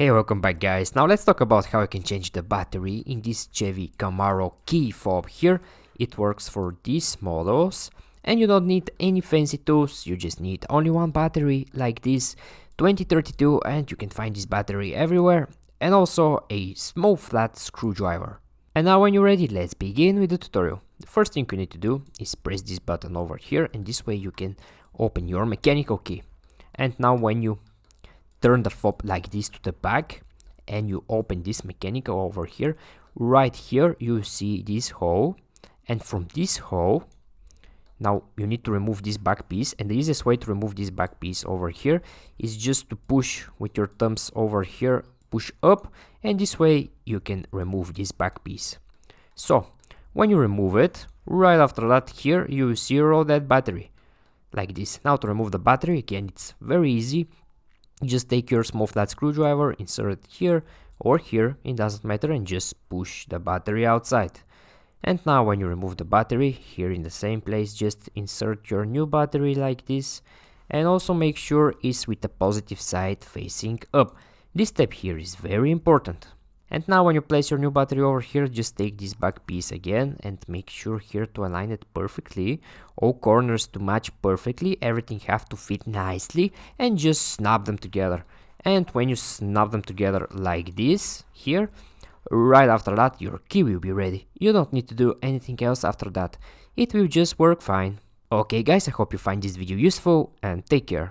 Hey, welcome back guys. Now let's talk about how you can change the battery in this Chevy Camaro key fob here. It works for these models and you don't need any fancy tools. You just need only one battery like this 2032, and you can find this battery everywhere, and also a small flat screwdriver. And now when you're ready, let's begin with the tutorial. The first thing you need to do is press this button over here, and this way you can open your mechanical key. And now when you turn the fob like this to the back and you open this mechanical over here, right here you see this hole, and from this hole now you need to remove this back piece. And the easiest way to remove this back piece over here is just to push with your thumbs over here, push up, and this way you can remove this back piece. So when you remove it, right after that here you zero that battery like this. Now to remove the battery, again, it's very easy. Just take your small flat screwdriver, insert it here or here, it doesn't matter, and just push the battery outside. And now when you remove the battery, here in the same place, just insert your new battery like this, and also make sure it's with the positive side facing up. This step here is very important. And now when you place your new battery over here, just take this back piece again and make sure here to align it perfectly, all corners to match perfectly, everything have to fit nicely, and just snap them together. And when you snap them together like this here, right after that your key will be ready. You don't need to do anything else after that. It will just work fine. Okay guys, I hope you find this video useful and take care.